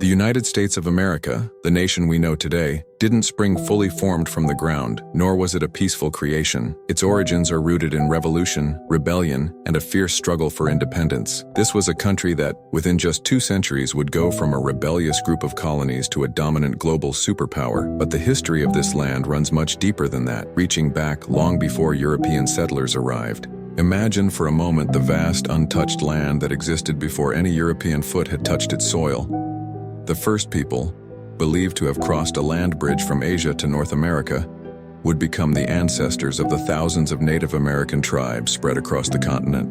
The United States of America, the nation we know today, didn't spring fully formed from the ground, nor was it a peaceful creation. Its origins are rooted in revolution, rebellion, and a fierce struggle for independence. This was a country that, within just 2 centuries, would go from a rebellious group of colonies to a dominant global superpower. But the history of this land runs much deeper than that, reaching back long before European settlers arrived. Imagine for a moment the vast, untouched land that existed before any European foot had touched its soil. The first people, believed to have crossed a land bridge from Asia to North America, would become the ancestors of the thousands of Native American tribes spread across the continent.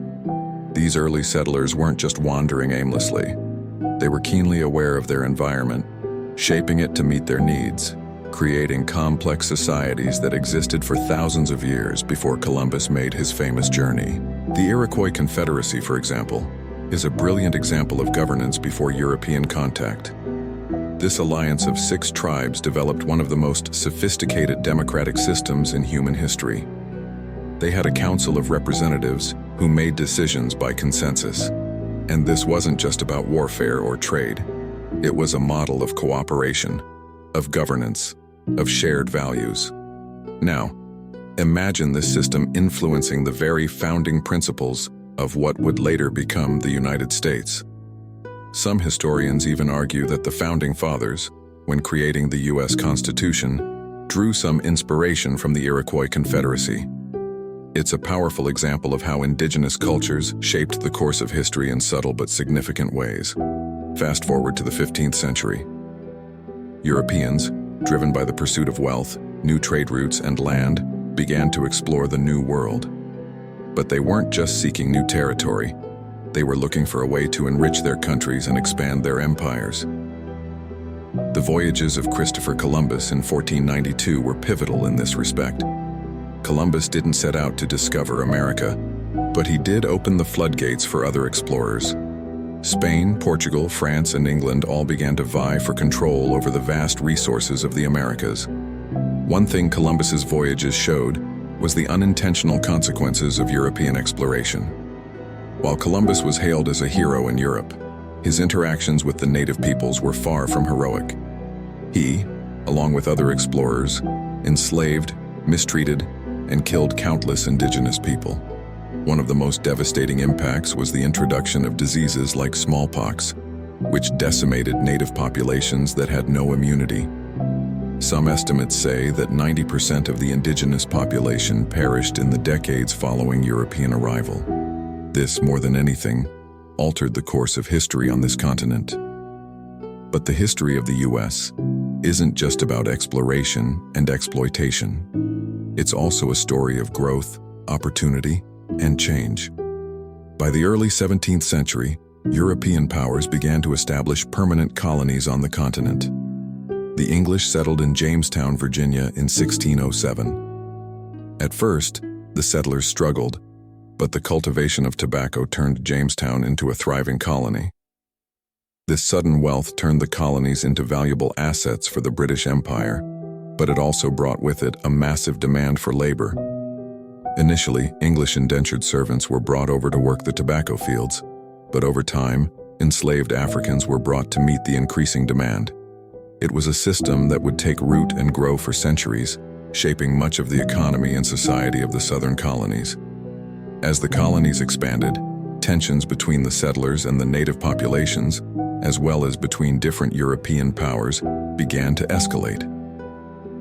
These early settlers weren't just wandering aimlessly. They were keenly aware of their environment, shaping it to meet their needs, creating complex societies that existed for thousands of years before Columbus made his famous journey. The Iroquois Confederacy, for example, is a brilliant example of governance before European contact. This alliance of 6 tribes developed one of the most sophisticated democratic systems in human history. They had a council of representatives who made decisions by consensus. And this wasn't just about warfare or trade. It was a model of cooperation, of governance, of shared values. Now, imagine this system influencing the very founding principles of what would later become the United States. Some historians even argue that the Founding Fathers, when creating the U.S. Constitution, drew some inspiration from the Iroquois Confederacy. It's a powerful example of how indigenous cultures shaped the course of history in subtle but significant ways. Fast forward to the 15th century. Europeans, driven by the pursuit of wealth, new trade routes, and land, began to explore the New World. But they weren't just seeking new territory. They were looking for a way to enrich their countries and expand their empires. The voyages of Christopher Columbus in 1492 were pivotal in this respect. Columbus didn't set out to discover America, but he did open the floodgates for other explorers. Spain, Portugal, France, and England all began to vie for control over the vast resources of the Americas. One thing Columbus's voyages showed was the unintentional consequences of European exploration. While Columbus was hailed as a hero in Europe, his interactions with the native peoples were far from heroic. He, along with other explorers, enslaved, mistreated, and killed countless indigenous people. One of the most devastating impacts was the introduction of diseases like smallpox, which decimated native populations that had no immunity. Some estimates say that 90% of the indigenous population perished in the decades following European arrival. This, more than anything, altered the course of history on this continent. But the history of the U.S. isn't just about exploration and exploitation. It's also a story of growth, opportunity, and change. By the early 17th century, European powers began to establish permanent colonies on the continent. The English settled in Jamestown, Virginia in 1607. At first, the settlers struggled, but the cultivation of tobacco turned Jamestown into a thriving colony. This sudden wealth turned the colonies into valuable assets for the British Empire, but it also brought with it a massive demand for labor. Initially, English indentured servants were brought over to work the tobacco fields, but over time, enslaved Africans were brought to meet the increasing demand. It was a system that would take root and grow for centuries, shaping much of the economy and society of the southern colonies. As the colonies expanded, tensions between the settlers and the native populations, as well as between different European powers, began to escalate.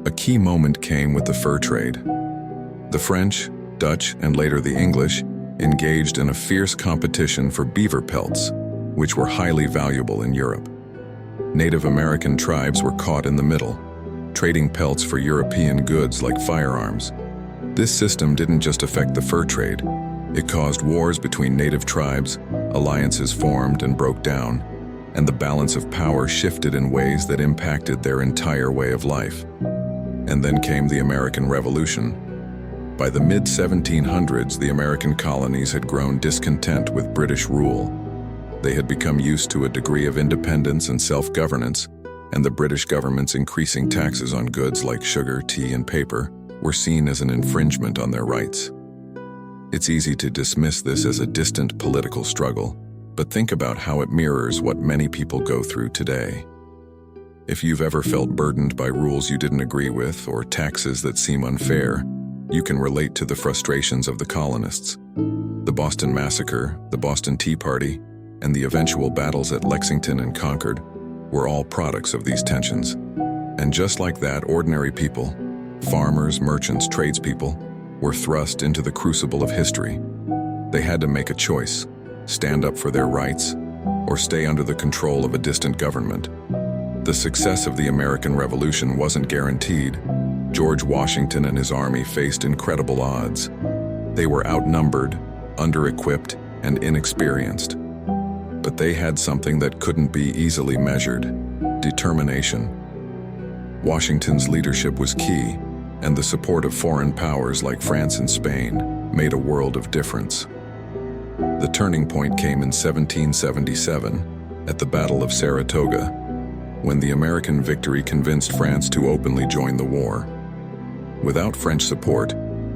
A key moment came with the fur trade. The French, Dutch, and later the English engaged in a fierce competition for beaver pelts, which were highly valuable in Europe. Native American tribes were caught in the middle, trading pelts for European goods like firearms. This system didn't just affect the fur trade. It caused wars between native tribes, alliances formed and broke down, and the balance of power shifted in ways that impacted their entire way of life. And then came the American Revolution. By the mid-1700s, the American colonies had grown discontent with British rule. They had become used to a degree of independence and self-governance, and the British government's increasing taxes on goods like sugar, tea, and paper were seen as an infringement on their rights. It's easy to dismiss this as a distant political struggle, but think about how it mirrors what many people go through today. If you've ever felt burdened by rules you didn't agree with or taxes that seem unfair, you can relate to the frustrations of the colonists. The Boston Massacre, the Boston Tea Party, and the eventual battles at Lexington and Concord were all products of these tensions. And just like that, ordinary people, farmers, merchants, tradespeople, were thrust into the crucible of history. They had to make a choice: stand up for their rights, or stay under the control of a distant government. The success of the American Revolution wasn't guaranteed. George Washington and his army faced incredible odds. They were outnumbered, under-equipped, and inexperienced. But they had something that couldn't be easily measured: determination. Washington's leadership was key, and the support of foreign powers like France and Spain made a world of difference. The turning point came in 1777 at the Battle of Saratoga, when the American victory convinced France to openly join the war. Without French support,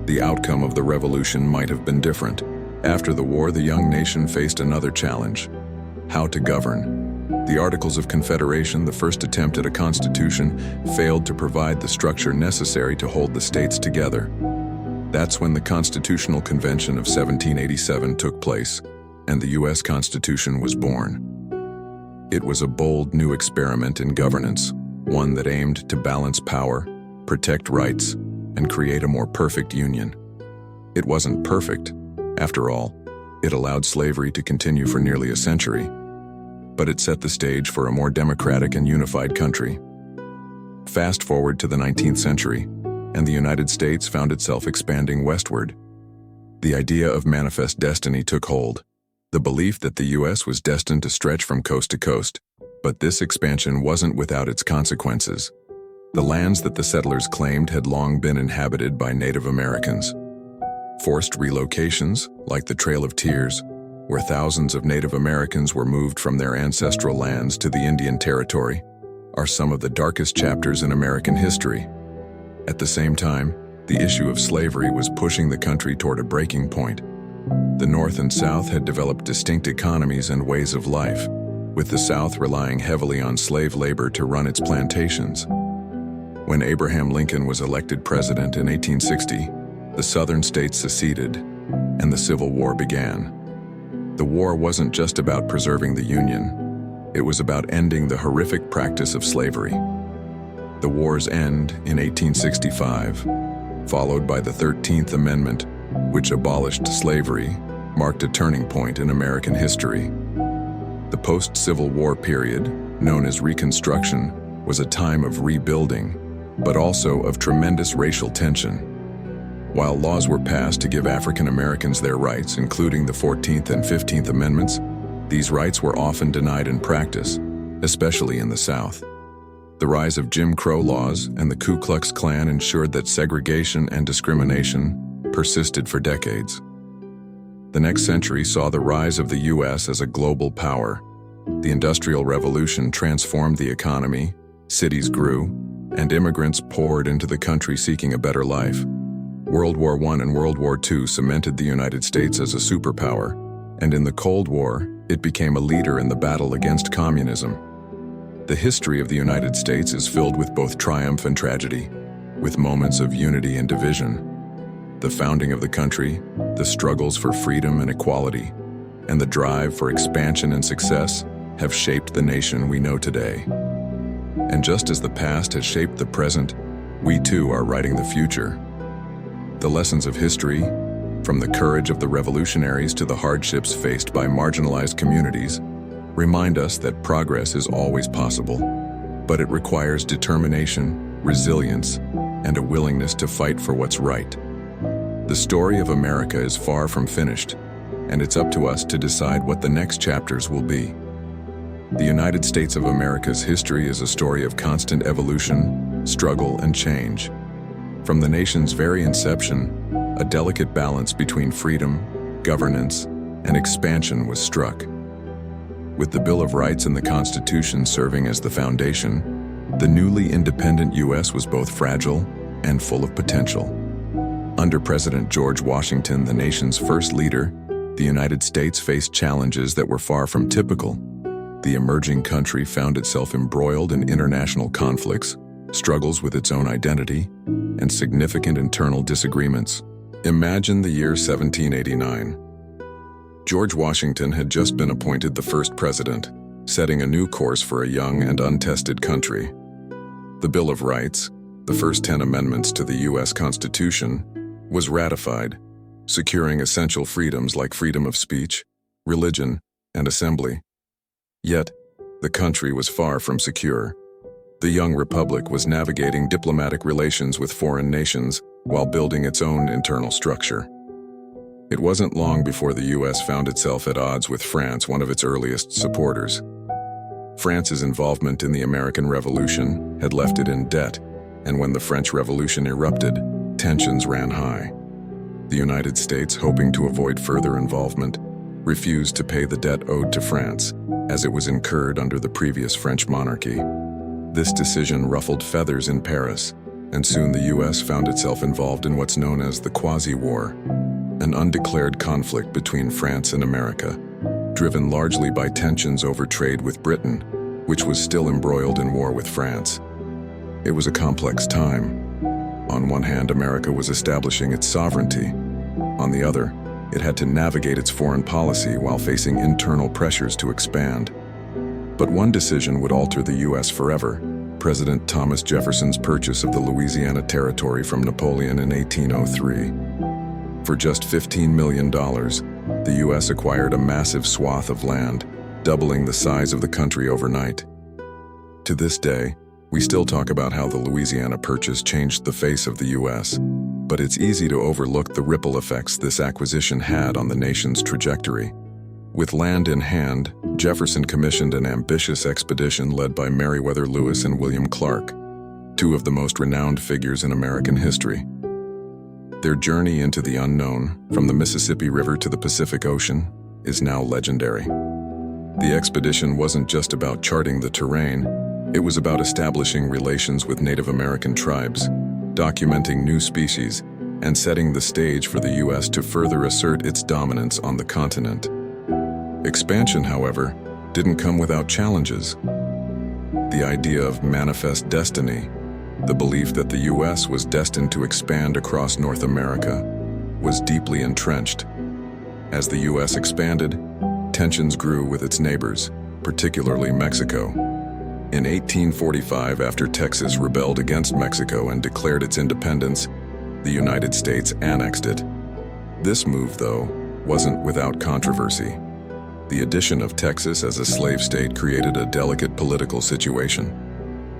the outcome of the revolution might have been different. After the war, the young nation faced another challenge: how to govern. The Articles of Confederation, the first attempt at a constitution, failed to provide the structure necessary to hold the states together. That's when the Constitutional Convention of 1787 took place, and the U.S. Constitution was born. It was a bold new experiment in governance, one that aimed to balance power, protect rights, and create a more perfect union. It wasn't perfect. After all, it allowed slavery to continue for nearly a century, but it set the stage for a more democratic and unified country. Fast forward to the 19th century, and the United States found itself expanding westward. The idea of manifest destiny took hold, the belief that the U.S. was destined to stretch from coast to coast. But this expansion wasn't without its consequences. The lands that the settlers claimed had long been inhabited by Native Americans. Forced relocations, like the Trail of Tears, where thousands of Native Americans were moved from their ancestral lands to the Indian Territory, are some of the darkest chapters in American history. At the same time, the issue of slavery was pushing the country toward a breaking point. The North and South had developed distinct economies and ways of life, with the South relying heavily on slave labor to run its plantations. When Abraham Lincoln was elected president in 1860, the Southern states seceded, and the Civil War began. The war wasn't just about preserving the Union. It was about ending the horrific practice of slavery. The war's end in 1865, followed by the 13th Amendment, which abolished slavery, marked a turning point in American history. The post-Civil War period, known as Reconstruction, was a time of rebuilding, but also of tremendous racial tension. While laws were passed to give African Americans their rights, including the 14th and 15th Amendments, these rights were often denied in practice, especially in the South. The rise of Jim Crow laws and the Ku Klux Klan ensured that segregation and discrimination persisted for decades. The next century saw the rise of the U.S. as a global power. The Industrial Revolution transformed the economy, cities grew, and immigrants poured into the country seeking a better life. World War I and World War II cemented the United States as a superpower, and in the Cold War, it became a leader in the battle against communism. The history of the United States is filled with both triumph and tragedy, with moments of unity and division. The founding of the country, the struggles for freedom and equality, and the drive for expansion and success have shaped the nation we know today. And just as the past has shaped the present, we too are writing the future. The lessons of history, from the courage of the revolutionaries to the hardships faced by marginalized communities, remind us that progress is always possible, but it requires determination, resilience, and a willingness to fight for what's right. The story of America is far from finished, and it's up to us to decide what the next chapters will be. The United States of America's history is a story of constant evolution, struggle, and change. From the nation's very inception, a delicate balance between freedom, governance, and expansion was struck. With the Bill of Rights and the Constitution serving as the foundation, the newly independent U.S. was both fragile and full of potential. Under President George Washington, the nation's first leader, the United States faced challenges that were far from typical. the emerging country found itself embroiled in international conflicts, struggles with its own identity, and significant internal disagreements. Imagine the year 1789. George Washington had just been appointed the first president, setting a new course for a young and untested country. The Bill of Rights, the first 10 amendments to the U.S. Constitution, was ratified, securing essential freedoms like freedom of speech, religion, and assembly. Yet, the country was far from secure. The young republic was navigating diplomatic relations with foreign nations while building its own internal structure. It wasn't long before the U.S. found itself at odds with France, one of its earliest supporters. France's involvement in the American Revolution had left it in debt, and when the French Revolution erupted, tensions ran high. The United States, hoping to avoid further involvement, refused to pay the debt owed to France, as it was incurred under the previous French monarchy. This decision ruffled feathers in Paris, and soon the U.S. found itself involved in what's known as the Quasi-War, an undeclared conflict between France and America, driven largely by tensions over trade with Britain, which was still embroiled in war with France. It was a complex time. On one hand, America was establishing its sovereignty. On the other, it had to navigate its foreign policy while facing internal pressures to expand. But one decision would alter the U.S. forever: President Thomas Jefferson's purchase of the Louisiana Territory from Napoleon in 1803. For just $15 million, the U.S. acquired a massive swath of land, doubling the size of the country overnight. To this day, we still talk about how the Louisiana Purchase changed the face of the U.S., but it's easy to overlook the ripple effects this acquisition had on the nation's trajectory. With land in hand, Jefferson commissioned an ambitious expedition led by Meriwether Lewis and William Clark, two of the most renowned figures in American history. Their journey into the unknown, from the Mississippi River to the Pacific Ocean, is now legendary. The expedition wasn't just about charting the terrain, it was about establishing relations with Native American tribes, documenting new species, and setting the stage for the U.S. to further assert its dominance on the continent. Expansion, however, didn't come without challenges. The idea of manifest destiny, the belief that the U.S. was destined to expand across North America, was deeply entrenched. As the U.S. expanded, tensions grew with its neighbors, particularly Mexico. In 1845, after Texas rebelled against Mexico and declared its independence, the United States annexed it. This move, though, wasn't without controversy. The addition of Texas as a slave state created a delicate political situation.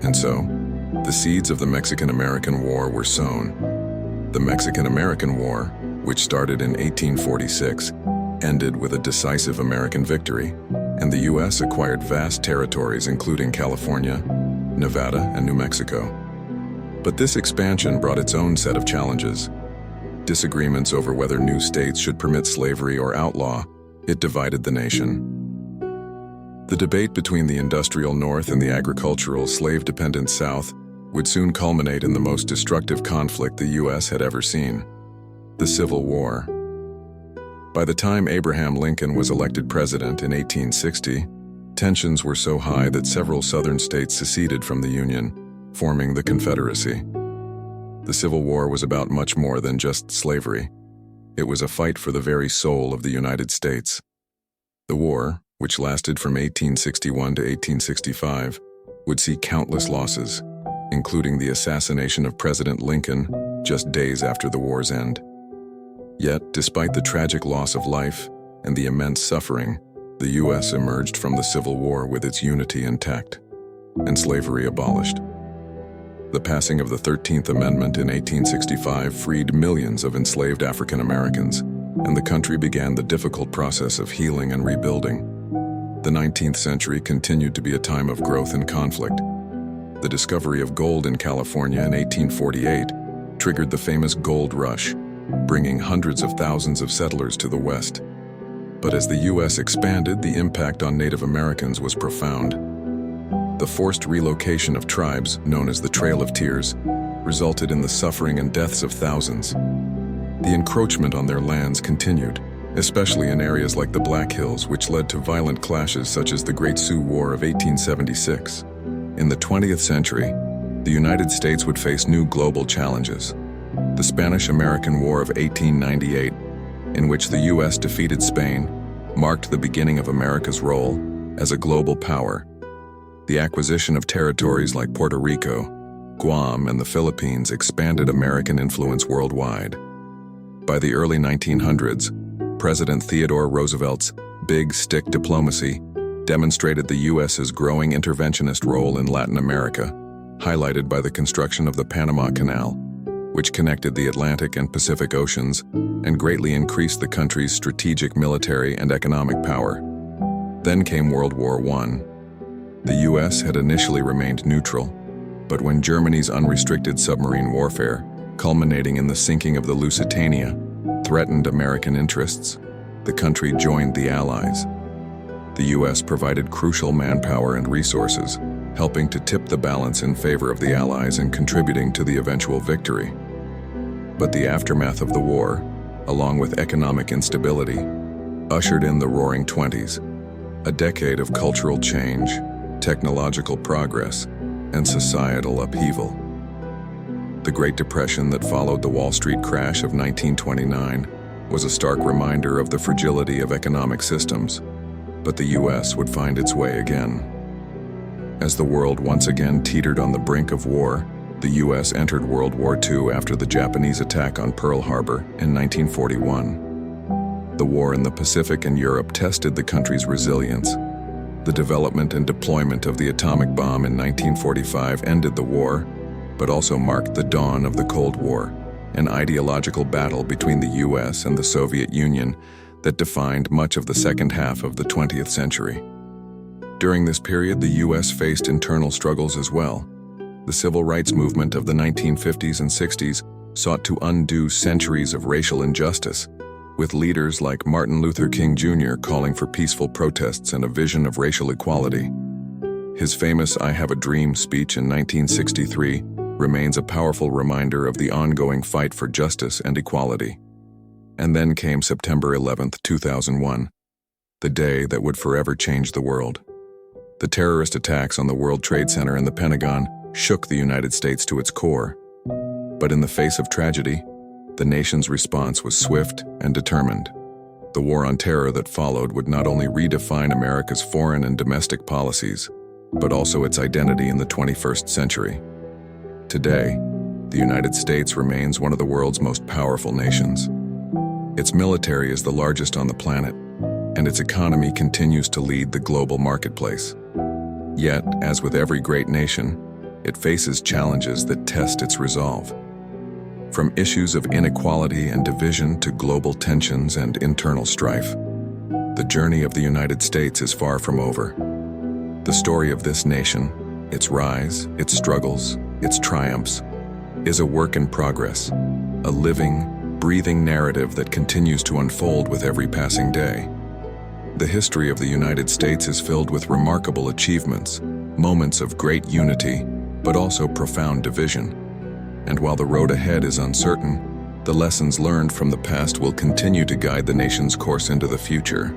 And so, the seeds of the Mexican-American War were sown. The Mexican-American War, which started in 1846, ended with a decisive American victory, and the U.S. acquired vast territories including California, Nevada, and New Mexico. But this expansion brought its own set of challenges. Disagreements over whether new states should permit slavery or outlaw it divided the nation. The debate between the industrial North and the agricultural, slave-dependent South would soon culminate in the most destructive conflict the U.S. had ever seen: the Civil War. By the time Abraham Lincoln was elected president in 1860, tensions were so high that several Southern states seceded from the Union, forming the Confederacy. The Civil War was about much more than just slavery. It was a fight for the very soul of the United States. The war, which lasted from 1861 to 1865, would see countless losses, including the assassination of President Lincoln just days after the war's end. Yet, despite the tragic loss of life and the immense suffering, the U.S. emerged from the Civil War with its unity intact and slavery abolished. The passing of the 13th Amendment in 1865 freed millions of enslaved African Americans, and the country began the difficult process of healing and rebuilding. The 19th century continued to be a time of growth and conflict. The discovery of gold in California in 1848 triggered the famous Gold Rush, bringing hundreds of thousands of settlers to the West. But as the U.S. expanded, the impact on Native Americans was profound. The forced relocation of tribes, known as the Trail of Tears, resulted in the suffering and deaths of thousands. The encroachment on their lands continued, especially in areas like the Black Hills, which led to violent clashes such as the Great Sioux War of 1876. In the 20th century, the United States would face new global challenges. The Spanish-American War of 1898, in which the U.S. defeated Spain, marked the beginning of America's role as a global power. The acquisition of territories like Puerto Rico, Guam, and the Philippines expanded American influence worldwide. By the early 1900s, President Theodore Roosevelt's big stick diplomacy demonstrated the U.S.'s growing interventionist role in Latin America, highlighted by the construction of the Panama Canal, which connected the Atlantic and Pacific Oceans and greatly increased the country's strategic military and economic power. Then came World War I. The U.S. had initially remained neutral, but when Germany's unrestricted submarine warfare, culminating in the sinking of the Lusitania, threatened American interests, the country joined the Allies. The U.S. provided crucial manpower and resources, helping to tip the balance in favor of the Allies and contributing to the eventual victory. But the aftermath of the war, along with economic instability, ushered in the Roaring Twenties, a decade of cultural change, technological progress, and societal upheaval. The Great Depression that followed the Wall Street crash of 1929 was a stark reminder of the fragility of economic systems, but the U.S. would find its way again. As the world once again teetered on the brink of war, the U.S. entered World War II after the Japanese attack on Pearl Harbor in 1941. The war in the Pacific and Europe tested the country's resilience. The development and deployment of the atomic bomb in 1945 ended the war, but also marked the dawn of the Cold War, an ideological battle between the U.S. and the Soviet Union that defined much of the second half of the 20th century. During this period, the U.S. faced internal struggles as well. The civil rights movement of the 1950s and 60s sought to undo centuries of racial injustice, with leaders like Martin Luther King Jr. calling for peaceful protests and a vision of racial equality. His famous "I Have a Dream" speech in 1963 remains a powerful reminder of the ongoing fight for justice and equality. And then came September 11, 2001, the day that would forever change the world. The terrorist attacks on the World Trade Center and the Pentagon shook the United States to its core. But in the face of tragedy, the nation's response was swift and determined. The war on terror that followed would not only redefine America's foreign and domestic policies, but also its identity in the 21st century. Today, the United States remains one of the world's most powerful nations. Its military is the largest on the planet, and its economy continues to lead the global marketplace. Yet, as with every great nation, it faces challenges that test its resolve. From issues of inequality and division to global tensions and internal strife, the journey of the United States is far from over. The story of this nation, its rise, its struggles, its triumphs, is a work in progress, a living, breathing narrative that continues to unfold with every passing day. The history of the United States is filled with remarkable achievements, moments of great unity, but also profound division. And while the road ahead is uncertain, the lessons learned from the past will continue to guide the nation's course into the future.